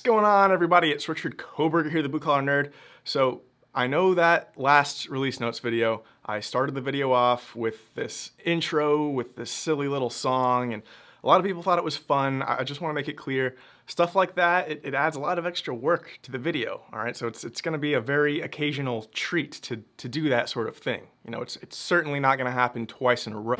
going on, everybody? It's Richard Koberger here, the Blue Collar Nerd. So I know that last release notes video, I started the video off with this intro, with this silly little song, and a lot of people thought it was fun. I just want to make it clear, stuff like that, it adds a lot of extra work to the video, all right? So it's going to be a very occasional treat to do that sort of thing. You know, it's certainly not going to happen twice in a row.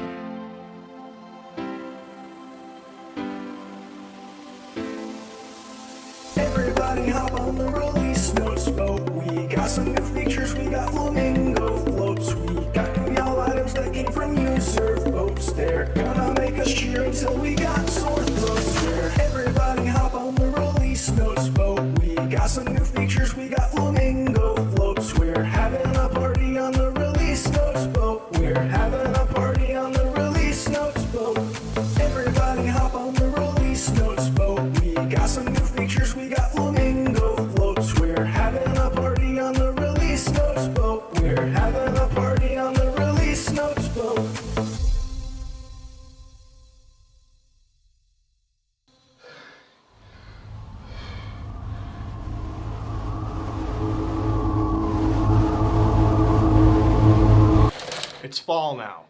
Everybody hop on the release notes boat. We got some new features, we got flamingo floats. We got new y'all items that came from you, surf boats. They're gonna make us cheer until we got sore throats. Where everybody hop on the release notes boat. We got some new features, we got flamingo floats. We're having a party on the release notes boat. We're having a party on the release notes boat. Everybody hop on the release notes boat. We got some new features, we got flamingo floats. We're having a party on the release notes boat. We're having a party on the release notes boat. It's fall now.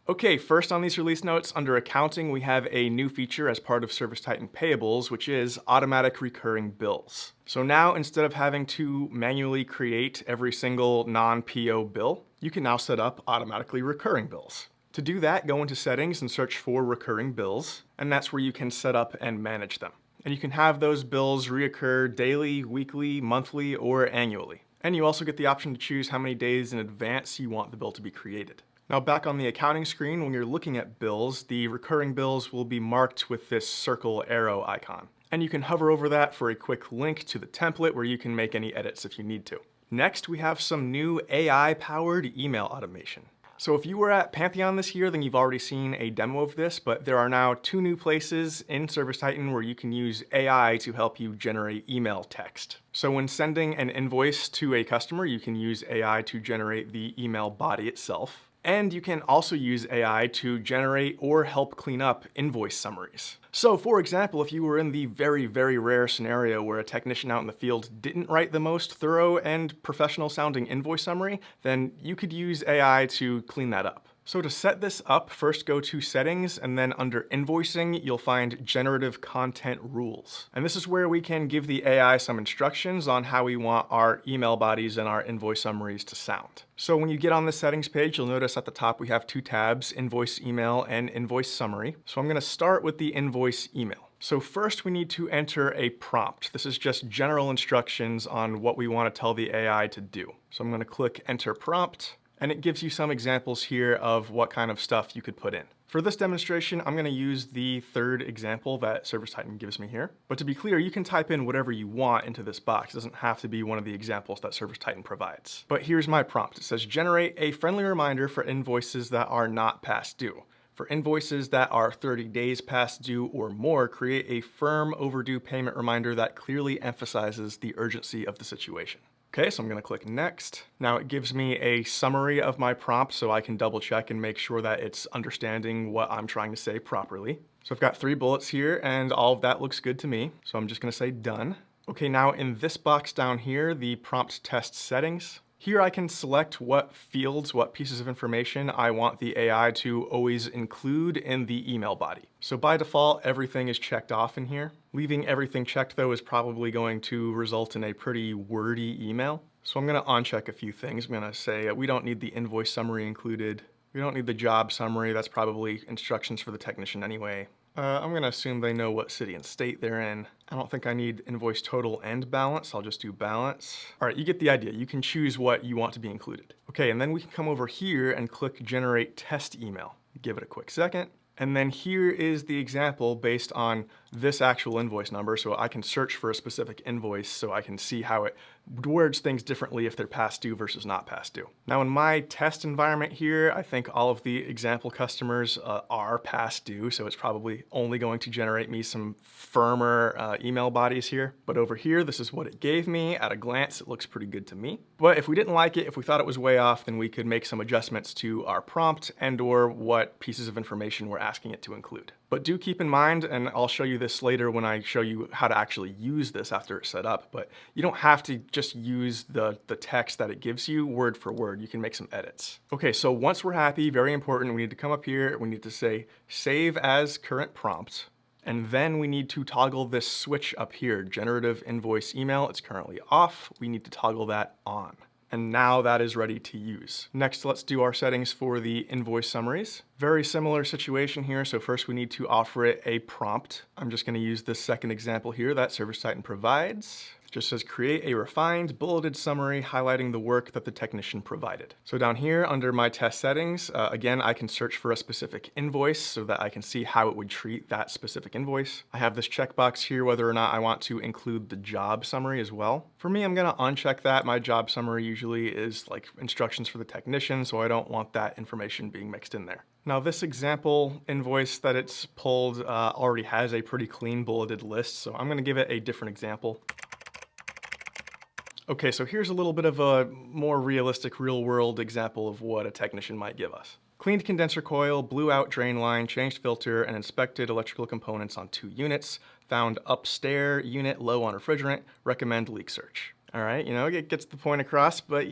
Okay, first on these release notes, under accounting, we have a new feature as part of ServiceTitan Payables, which is automatic recurring bills. So now, instead of having to manually create every single non-PO bill, you can now set up automatically recurring bills. To do that, go into settings and search for recurring bills, and that's where you can set up and manage them. And you can have those bills reoccur daily, weekly, monthly, or annually. And you also get the option to choose how many days in advance you want the bill to be created. Now back on the accounting screen, when you're looking at bills, the recurring bills will be marked with this circle arrow icon. And you can hover over that for a quick link to the template where you can make any edits if you need to. Next, we have some new AI-powered email automation. So if you were at Pantheon this year, then you've already seen a demo of this, but there are now 2 new places in ServiceTitan where you can use AI to help you generate email text. So when sending an invoice to a customer, you can use AI to generate the email body itself. And you can also use AI to generate or help clean up invoice summaries. So for example, if you were in the very, very rare scenario where a technician out in the field didn't write the most thorough and professional sounding invoice summary, then you could use AI to clean that up. So to set this up, first go to Settings, and then under Invoicing, you'll find Generative Content Rules. And this is where we can give the AI some instructions on how we want our email bodies and our invoice summaries to sound. So when you get on the settings page, you'll notice at the top we have 2 tabs, Invoice Email and Invoice Summary. So I'm gonna start with the Invoice Email. So first we need to enter a prompt. This is just general instructions on what we want to tell the AI to do. So I'm gonna click Enter Prompt, and it gives you some examples here of what kind of stuff you could put in. For this demonstration, I'm gonna use the 3rd example that ServiceTitan gives me here. But to be clear, you can type in whatever you want into this box. It doesn't have to be one of the examples that ServiceTitan provides. But here's my prompt. It says, generate a friendly reminder for invoices that are not past due. For invoices that are 30 days past due or more, create a firm overdue payment reminder that clearly emphasizes the urgency of the situation. Okay, so I'm gonna click Next. Now it gives me a summary of my prompt so I can double check and make sure that it's understanding what I'm trying to say properly. So I've got 3 bullets here and all of that looks good to me. So I'm just gonna say Done. Okay, now in this box down here, the prompt test settings. Here I can select what fields, what pieces of information I want the AI to always include in the email body. So by default, everything is checked off in here. Leaving everything checked though is probably going to result in a pretty wordy email. So I'm gonna uncheck a few things. I'm gonna say we don't need the invoice summary included. We don't need the job summary. That's probably instructions for the technician anyway. I'm gonna assume they know what city and state they're in. I don't think I need invoice total and balance. I'll just do balance. All right, you get the idea. You can choose what you want to be included. Okay, and then we can come over here and click Generate Test Email. Give it a quick second. And then here is the example based on this actual invoice number. So I can search for a specific invoice so I can see how it words things differently if they're past due versus not past due. Now in my test environment here, I think all of the example customers are past due. So it's probably only going to generate me some firmer email bodies here. But over here, this is what it gave me. At a glance, it looks pretty good to me. But if we didn't like it, if we thought it was way off, then we could make some adjustments to our prompt and or what pieces of information we're asking it to include. But do keep in mind, and I'll show you this later when I show you how to actually use this after it's set up, but you don't have to just use the text that it gives you word for word. You can make some edits. Okay, so once we're happy, very important, we need to come up here, we need to say save as current prompt, and then we need to toggle this switch up here, generative invoice email. It's currently off. We need to toggle that on. And now that is ready to use. Next, let's do our settings for the invoice summaries. Very similar situation here. So first we need to offer it a prompt. I'm just gonna use this second example here that ServiceTitan provides. It just says create a refined bulleted summary highlighting the work that the technician provided. So down here under my test settings, again, I can search for a specific invoice so that I can see how it would treat that specific invoice. I have this checkbox here whether or not I want to include the job summary as well. For me, I'm gonna uncheck that. My job summary usually is like instructions for the technician, so I don't want that information being mixed in there. Now this example invoice that it's pulled already has a pretty clean bulleted list, so I'm gonna give it a different example. Okay, so here's a little bit of a more realistic real-world example of what a technician might give us. Cleaned condenser coil, blew out drain line, changed filter, and inspected electrical components on 2 units. Found upstairs unit low on refrigerant, recommend leak search. All right, it gets the point across, but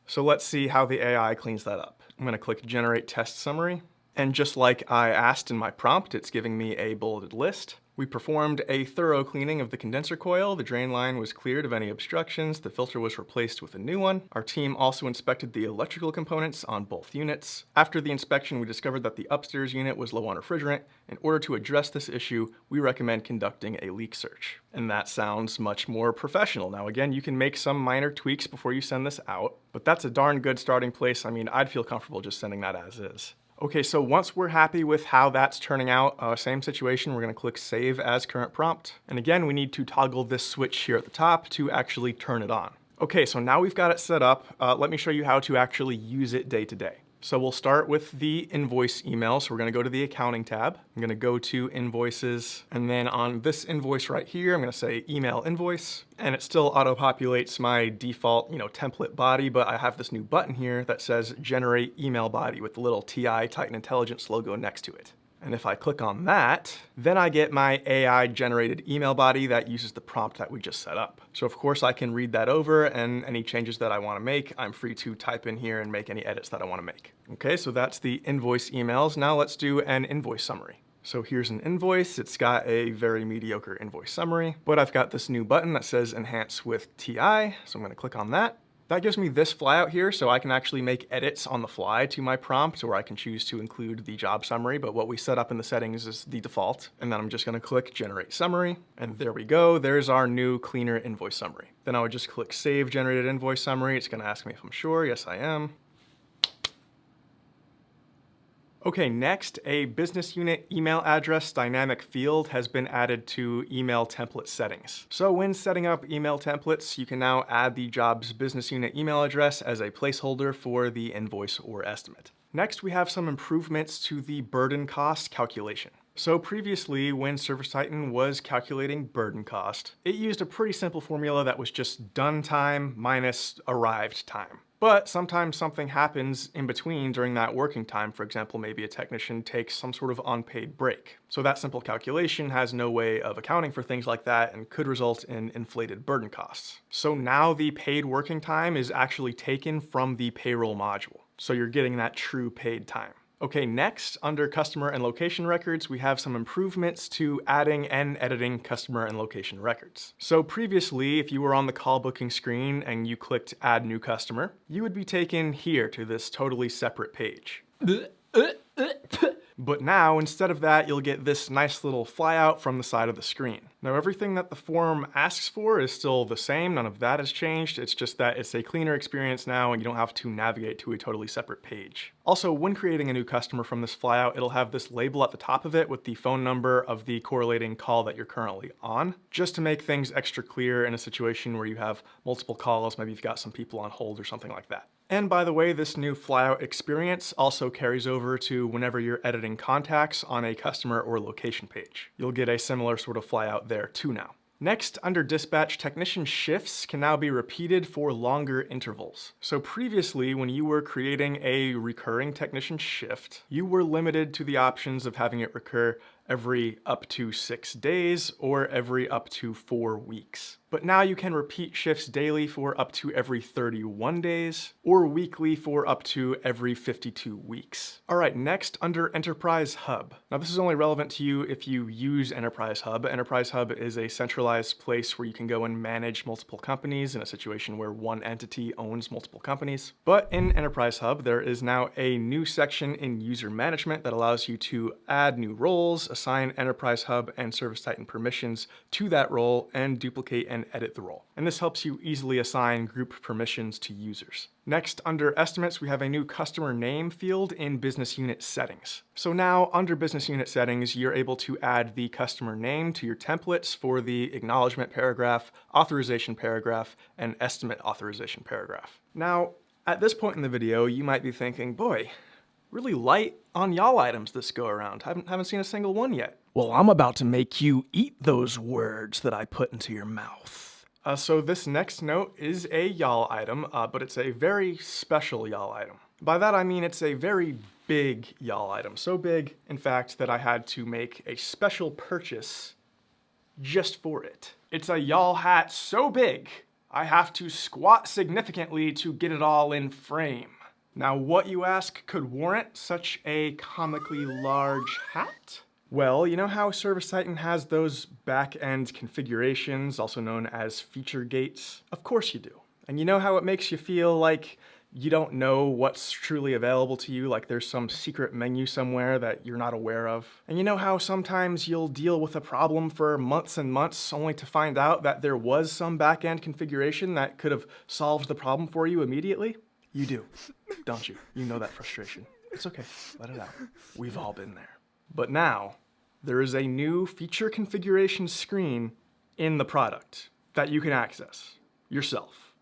So let's see how the AI cleans that up. I'm gonna click generate test summary. And just like I asked in my prompt, it's giving me a bulleted list. We performed a thorough cleaning of the condenser coil. The drain line was cleared of any obstructions. The filter was replaced with a new one. Our team also inspected the electrical components on both units. After the inspection, we discovered that the upstairs unit was low on refrigerant. In order to address this issue, we recommend conducting a leak search. And that sounds much more professional. Now again, you can make some minor tweaks before you send this out, but that's a darn good starting place. I mean, I'd feel comfortable just sending that as is. Okay, so once we're happy with how that's turning out, same situation, we're gonna click Save as Current Prompt. And again, we need to toggle this switch here at the top to actually turn it on. Okay, so now we've got it set up. Let me show you how to actually use it day to day. So we'll start with the invoice email. So we're gonna go to the accounting tab. I'm gonna go to invoices, and then on this invoice right here, I'm gonna say email invoice, and it still auto-populates my default, template body, but I have this new button here that says generate email body with the little TI Titan Intelligence logo next to it. And if I click on that, then I get my AI generated email body that uses the prompt that we just set up. So of course I can read that over, and any changes that I want to make, I'm free to type in here and make any edits that I want to make. Okay, so that's the invoice emails. Now let's do an invoice summary. So here's an invoice. It's got a very mediocre invoice summary, but I've got this new button that says enhance with TI. So I'm going to click on that. That gives me this flyout here, so I can actually make edits on the fly to my prompt, or I can choose to include the job summary, but what we set up in the settings is the default. And then I'm just gonna click Generate Summary, and there we go. There's our new cleaner invoice summary. Then I would just click Save Generated Invoice Summary. It's gonna ask me if I'm sure. Yes, I am. Okay, next, a business unit email address dynamic field has been added to email template settings. So when setting up email templates, you can now add the job's business unit email address as a placeholder for the invoice or estimate. Next, we have some improvements to the burden cost calculation. So previously, when ServiceTitan was calculating burden cost, it used a pretty simple formula that was just done time minus arrived time. But sometimes something happens in between during that working time. For example, maybe a technician takes some sort of unpaid break. So that simple calculation has no way of accounting for things like that and could result in inflated burden costs. So now the paid working time is actually taken from the payroll module. So you're getting that true paid time. Okay, next, under customer and location records, we have some improvements to adding and editing customer and location records. So previously, if you were on the call booking screen and you clicked add new customer, you would be taken here to this totally separate page. But now, instead of that, you'll get this nice little flyout from the side of the screen. Now, everything that the form asks for is still the same. None of that has changed. It's just that it's a cleaner experience now and you don't have to navigate to a totally separate page. Also, when creating a new customer from this flyout, it'll have this label at the top of it with the phone number of the correlating call that you're currently on, just to make things extra clear in a situation where you have multiple calls, maybe you've got some people on hold or something like that. And by the way, this new flyout experience also carries over to whenever you're editing contacts on a customer or location page. You'll get a similar sort of flyout there too now. Next, under dispatch, technician shifts can now be repeated for longer intervals. So previously, when you were creating a recurring technician shift, you were limited to the options of having it recur every up to 6 days or every up to 4 weeks. But now you can repeat shifts daily for up to every 31 days or weekly for up to every 52 weeks. All right, next under Enterprise Hub. Now this is only relevant to you if you use Enterprise Hub. Enterprise Hub is a centralized place where you can go and manage multiple companies in a situation where one entity owns multiple companies. But in Enterprise Hub, there is now a new section in user management that allows you to add new roles, assign Enterprise Hub and ServiceTitan permissions to that role, and duplicate and edit the role. And this helps you easily assign group permissions to users. Next, under Estimates, we have a new customer name field in business unit settings. So now, under business unit settings, you're able to add the customer name to your templates for the acknowledgement paragraph, authorization paragraph, and estimate authorization paragraph. Now, at this point in the video, you might be thinking, boy, really light on y'all items this go around. Haven't seen a single one yet. Well, I'm about to make you eat those words that I put into your mouth. So this next note is a y'all item, but it's a very special y'all item. By that I mean it's a very big y'all item. So big, in fact, that I had to make a special purchase just for it. It's a y'all hat so big, I have to squat significantly to get it all in frame. Now, what, you ask, could warrant such a comically large hat? Well, you know how ServiceTitan has those back-end configurations, also known as feature gates? Of course you do. And you know how it makes you feel like you don't know what's truly available to you, like there's some secret menu somewhere that you're not aware of? And you know how sometimes you'll deal with a problem for months and months only to find out that there was some back-end configuration that could have solved the problem for you immediately? You do, don't you? You know that frustration. It's okay, let it out. We've all been there. But now, there is a new feature configuration screen in the product that you can access yourself.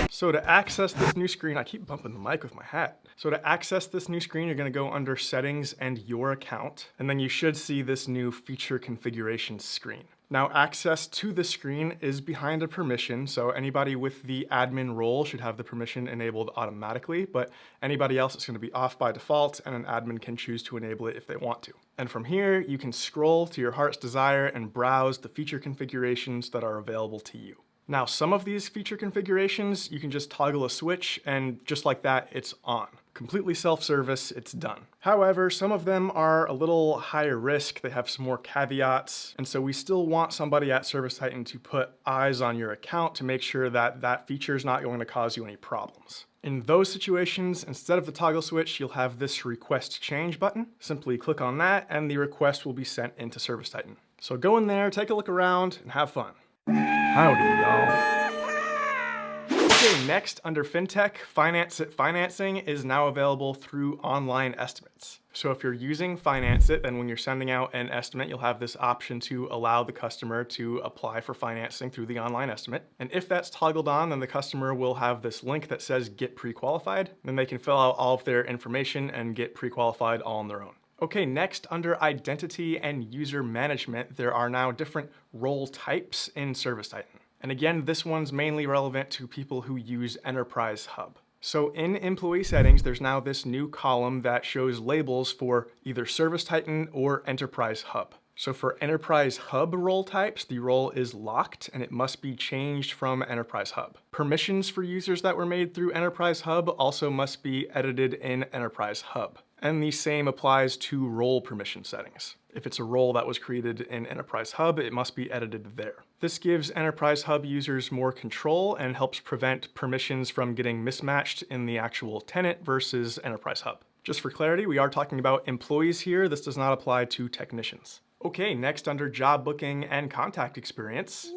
So to access this new screen, I keep bumping the mic with my hat. So to access this new screen, you're gonna go under Settings and Your Account, and then you should see this new feature configuration screen. Now, access to the screen is behind a permission, so anybody with the admin role should have the permission enabled automatically, but anybody else it's gonna be off by default, and an admin can choose to enable it if they want to. And from here, you can scroll to your heart's desire and browse the feature configurations that are available to you. Now, some of these feature configurations, you can just toggle a switch and just like that, it's on. Completely self-service, it's done. However, some of them are a little higher risk, they have some more caveats, and so we still want somebody at ServiceTitan to put eyes on your account to make sure that that feature is not going to cause you any problems. In those situations, instead of the toggle switch, you'll have this request change button. Simply click on that and the request will be sent into ServiceTitan. So go in there, take a look around, and have fun. Howdy, y'all. Okay, next, under FinTech, Financit financing is now available through online estimates. So if you're using Financit, then when you're sending out an estimate, you'll have this option to allow the customer to apply for financing through the online estimate. And if that's toggled on, then the customer will have this link that says Get Pre-Qualified. Then they can fill out all of their information and get pre-qualified all on their own. Okay, next, under Identity and User Management, there are now different role types in ServiceTitan. And again, this one's mainly relevant to people who use Enterprise Hub. So in Employee Settings, there's now this new column that shows labels for either ServiceTitan or Enterprise Hub. So for Enterprise Hub role types, the role is locked and it must be changed from Enterprise Hub. Permissions for users that were made through Enterprise Hub also must be edited in Enterprise Hub. And the same applies to role permission settings. If it's a role that was created in Enterprise Hub, it must be edited there. This gives Enterprise Hub users more control and helps prevent permissions from getting mismatched in the actual tenant versus Enterprise Hub. Just for clarity, we are talking about employees here. This does not apply to technicians. Okay, next under Job Booking and Contact Experience.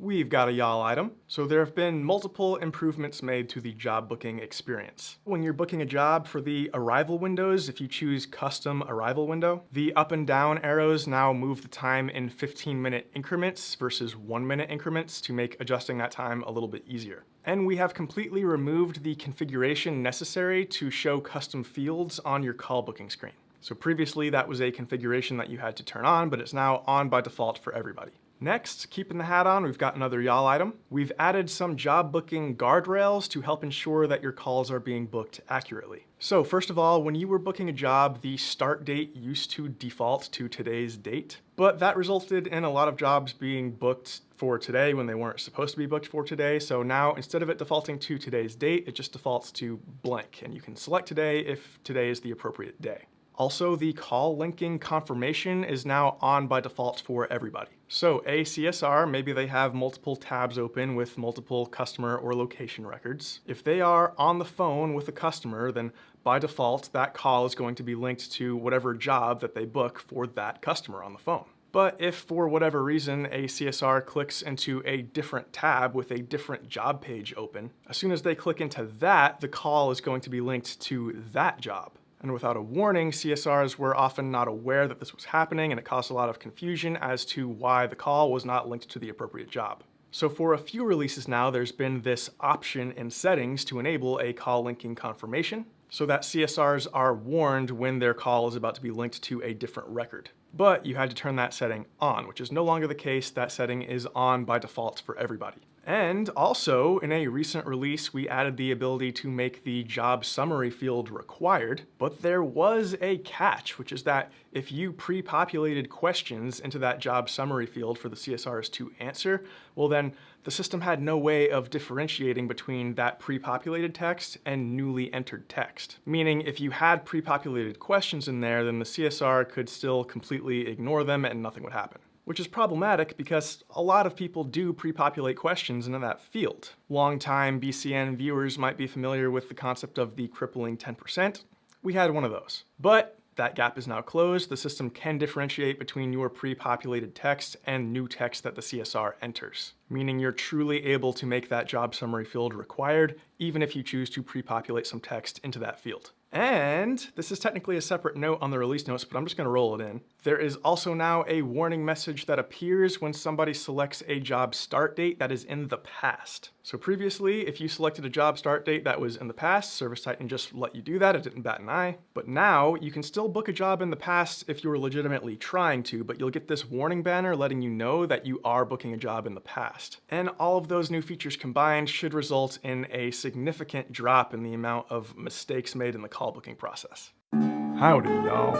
We've got a y'all item. So there have been multiple improvements made to the job booking experience. When you're booking a job for the arrival windows, if you choose custom arrival window, the up and down arrows now move the time in 15-minute increments versus 1-minute increments to make adjusting that time a little bit easier. And we have completely removed the configuration necessary to show custom fields on your call booking screen. So previously that was a configuration that you had to turn on, but it's now on by default for everybody. Next, keeping the hat on, we've got another y'all item. We've added some job booking guardrails to help ensure that your calls are being booked accurately. So first of all, when you were booking a job, the start date used to default to today's date, but that resulted in a lot of jobs being booked for today when they weren't supposed to be booked for today. So now instead of it defaulting to today's date, it just defaults to blank, and you can select today if today is the appropriate day. Also, the call linking confirmation is now on by default for everybody. So a CSR, maybe they have multiple tabs open with multiple customer or location records. If they are on the phone with a customer, then by default, that call is going to be linked to whatever job that they book for that customer on the phone. But if for whatever reason a CSR clicks into a different tab with a different job page open, as soon as they click into that, the call is going to be linked to that job. And without a warning, CSRs were often not aware that this was happening, and it caused a lot of confusion as to why the call was not linked to the appropriate job. So for a few releases now, there's been this option in settings to enable a call linking confirmation, so that CSRs are warned when their call is about to be linked to a different record. But you had to turn that setting on, which is no longer the case. That setting is on by default for everybody. And also, in a recent release, we added the ability to make the job summary field required, but there was a catch, which is that if you pre-populated questions into that job summary field for the CSRs to answer, well then the system had no way of differentiating between that pre-populated text and newly entered text. Meaning if you had pre-populated questions in there, then the CSR could still completely ignore them and nothing would happen. Which is problematic because a lot of people do pre-populate questions into that field. Longtime BCN viewers might be familiar with the concept of the crippling 10%. We had one of those. But that gap is now closed. The system can differentiate between your pre-populated text and new text that the CSR enters, meaning you're truly able to make that job summary field required, even if you choose to pre-populate some text into that field. And this is technically a separate note on the release notes, but I'm just gonna roll it in. There is also now a warning message that appears when somebody selects a job start date that is in the past. So previously, if you selected a job start date that was in the past, ServiceTitan just let you do that, it didn't bat an eye. But now, you can still book a job in the past if you were legitimately trying to, but you'll get this warning banner letting you know that you are booking a job in the past. And all of those new features combined should result in a significant drop in the amount of mistakes made in the call booking process. Howdy, y'all.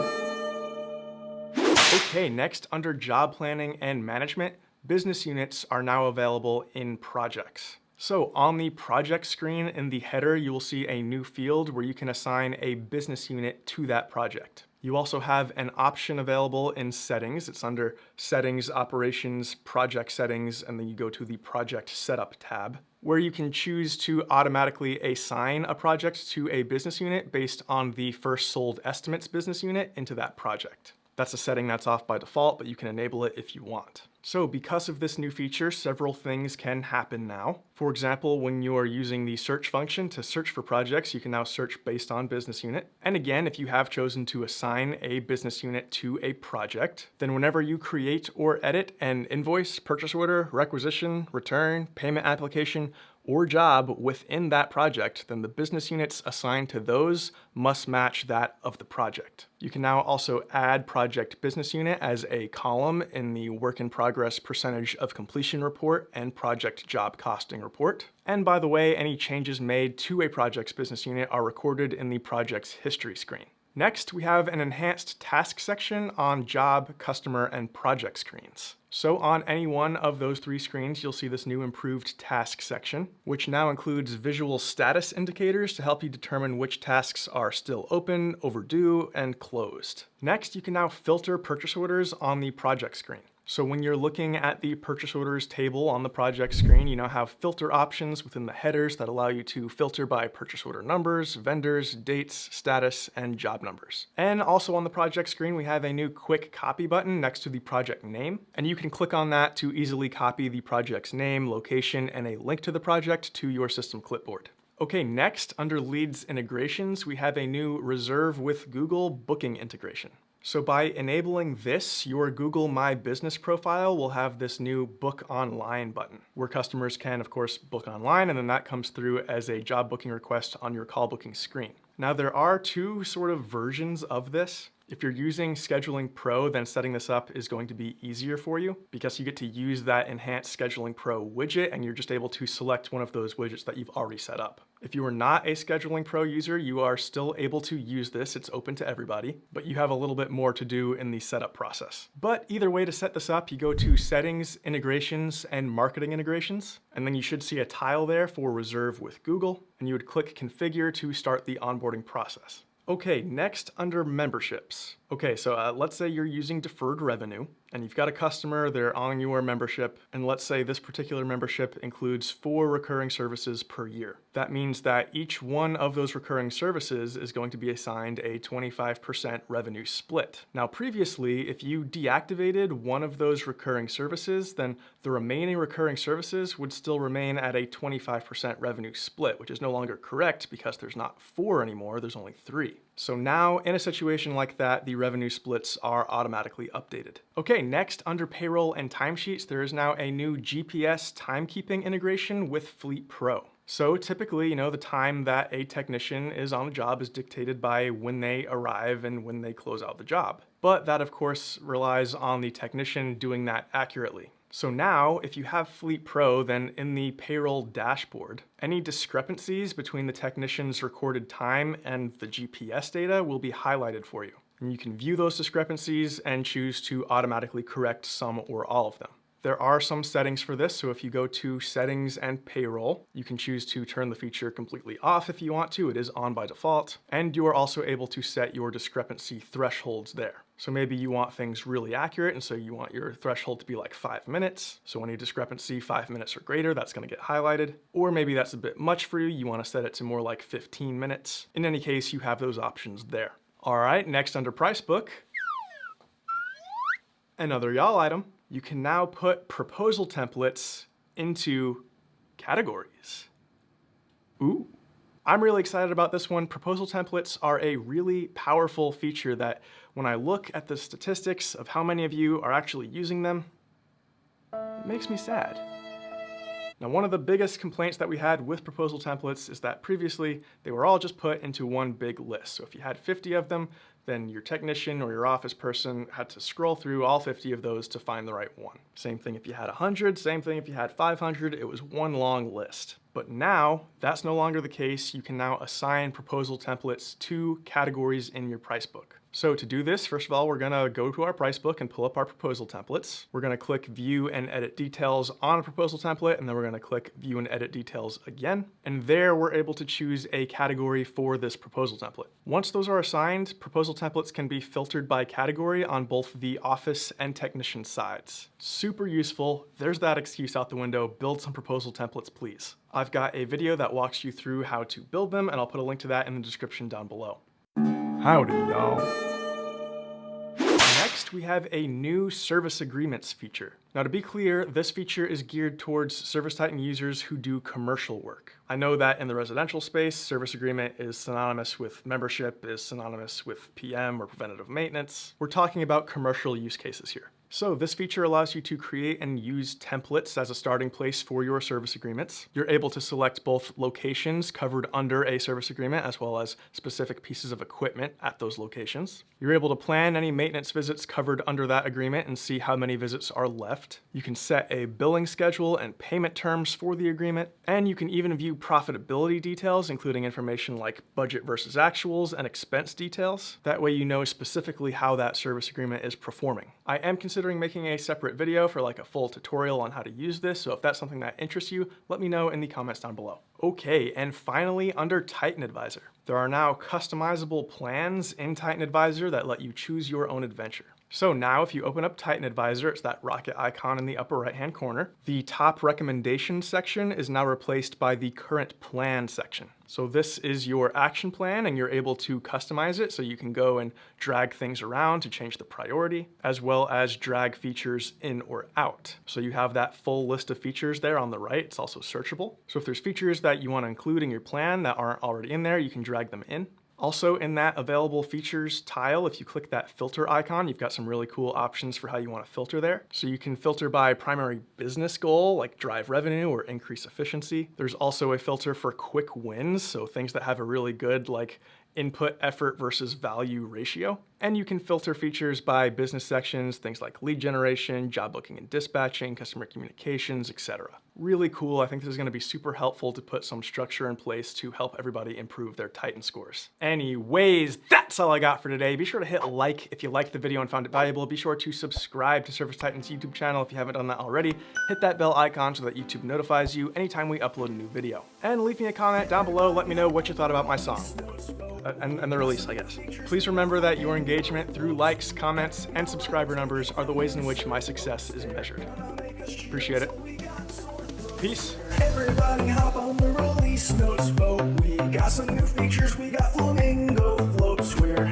Okay, next, under job planning and management, business units are now available in projects. So on the project screen in the header, you will see a new field where you can assign a business unit to that project. You also have an option available in settings. It's under settings, operations, project settings, and then you go to the project setup tab, where you can choose to automatically assign a project to a business unit based on the first sold estimates business unit into that project. That's a setting that's off by default, but you can enable it if you want. So because of this new feature, several things can happen now. For example, when you are using the search function to search for projects, you can now search based on business unit. And again, if you have chosen to assign a business unit to a project, then whenever you create or edit an invoice, purchase order, requisition, return, payment application, or job within that project, then the business units assigned to those must match that of the project. You can now also add project business unit as a column in the work in progress percentage of completion report and project job costing report. And by the way, any changes made to a project's business unit are recorded in the project's history screen. Next, we have an enhanced task section on job, customer, and project screens. So on any one of those three screens, you'll see this new improved task section, which now includes visual status indicators to help you determine which tasks are still open, overdue, and closed. Next, you can now filter purchase orders on the project screen. So when you're looking at the purchase orders table on the project screen, you now have filter options within the headers that allow you to filter by purchase order numbers, vendors, dates, status, and job numbers. And also on the project screen, we have a new quick copy button next to the project name. And you can click on that to easily copy the project's name, location, and a link to the project to your system clipboard. Okay, next, under Leads Integrations, we have a new Reserve with Google booking integration. So by enabling this, your Google My Business profile will have this new Book Online button, where customers can, of course, book online, and then that comes through as a job booking request on your call booking screen. Now, there are two sort of versions of this. If you're using Scheduling Pro, then setting this up is going to be easier for you because you get to use that enhanced Scheduling Pro widget and you're just able to select one of those widgets that you've already set up. If you are not a Scheduling Pro user, you are still able to use this. It's open to everybody, but you have a little bit more to do in the setup process. But either way, to set this up, you go to Settings, Integrations, and Marketing Integrations, and then you should see a tile there for Reserve with Google, and you would click Configure to start the onboarding process. Okay, next under memberships. Okay, so let's say you're using deferred revenue and you've got a customer, they're on your membership, and let's say this particular membership includes 4 recurring services per year. That means that each one of those recurring services is going to be assigned a 25% revenue split. Now previously, if you deactivated one of those recurring services, then the remaining recurring services would still remain at a 25% revenue split, which is no longer correct because there's not 4 anymore, there's only 3. So now in a situation like that, the revenue splits are automatically updated. Okay, next under payroll and timesheets, there is now a new GPS timekeeping integration with Fleet Pro. So typically, the time that a technician is on a job is dictated by when they arrive and when they close out the job. But that of course relies on the technician doing that accurately. So now, if you have Fleet Pro, then in the payroll dashboard, any discrepancies between the technician's recorded time and the GPS data will be highlighted for you. And you can view those discrepancies and choose to automatically correct some or all of them. There are some settings for this, so if you go to Settings and Payroll, you can choose to turn the feature completely off if you want to. It is on by default, and you are also able to set your discrepancy thresholds there. So maybe you want things really accurate, and so you want your threshold to be like 5 minutes. So any discrepancy 5 minutes or greater, that's going to get highlighted. Or maybe that's a bit much for you. You want to set it to more like 15 minutes. In any case, you have those options there. All right, next under Price Book, another y'all item. You can now put proposal templates into categories. Ooh. I'm really excited about this one. Proposal templates are a really powerful feature that when I look at the statistics of how many of you are actually using them, it makes me sad. Now, one of the biggest complaints that we had with proposal templates is that previously they were all just put into one big list. So if you had 50 of them, then your technician or your office person had to scroll through all 50 of those to find the right one. Same thing if you had 100, same thing if you had 500, it was one long list. But now, that's no longer the case. You can now assign proposal templates to categories in your price book. So to do this, first of all, we're gonna go to our price book and pull up our proposal templates. We're gonna click View and Edit Details on a proposal template, and then we're gonna click View and Edit Details again. And there we're able to choose a category for this proposal template. Once those are assigned, proposal templates can be filtered by category on both the office and technician sides. Super useful. There's that excuse out the window. Build some proposal templates, please. I've got a video that walks you through how to build them, and I'll put a link to that in the description down below. Howdy, y'all. Next, we have a new service agreements feature. Now, to be clear, this feature is geared towards ServiceTitan users who do commercial work. I know that in the residential space, service agreement is synonymous with membership, is synonymous with PM or preventative maintenance. We're talking about commercial use cases here. So this feature allows you to create and use templates as a starting place for your service agreements. You're able to select both locations covered under a service agreement as well as specific pieces of equipment at those locations. You're able to plan any maintenance visits covered under that agreement and see how many visits are left. You can set a billing schedule and payment terms for the agreement, and you can even view profitability details, including information like budget versus actuals and expense details. That way you know specifically how that service agreement is performing. I am considering making a separate video for like a full tutorial on how to use this, so if that's something that interests you, let me know in the comments down below. Okay, and finally under TitanAdvisor. There are now customizable plans in TitanAdvisor that let you choose your own adventure. So now if you open up TitanAdvisor, it's that rocket icon in the upper right-hand corner. The top recommendation section is now replaced by the current plan section. So this is your action plan, and you're able to customize it so you can go and drag things around to change the priority, as well as drag features in or out. So you have that full list of features there on the right. It's also searchable. So if there's features that you want to include in your plan that aren't already in there, you can drag them in. Also in that available features tile, if you click that filter icon, you've got some really cool options for how you want to filter there. So you can filter by primary business goal, like drive revenue or increase efficiency. There's also a filter for quick wins, so things that have a really good like input effort versus value ratio. And you can filter features by business sections, things like lead generation, job booking and dispatching, customer communications, etc. Really cool. I think this is going to be super helpful to put some structure in place to help everybody improve their Titan scores. Anyways, that's all I got for today. Be sure to hit like if you liked the video and found it valuable. Be sure to subscribe to ServiceTitan's YouTube channel if you haven't done that already. Hit that bell icon so that YouTube notifies you anytime we upload a new video. And leave me a comment down below. Let me know what you thought about my song. And the release, I guess. Please remember that your engagement through likes, comments, and subscriber numbers are the ways in which my success is measured. Appreciate it. Peace. Everybody hop on the release notes boat. We got some new features, we got flamingo floats. We're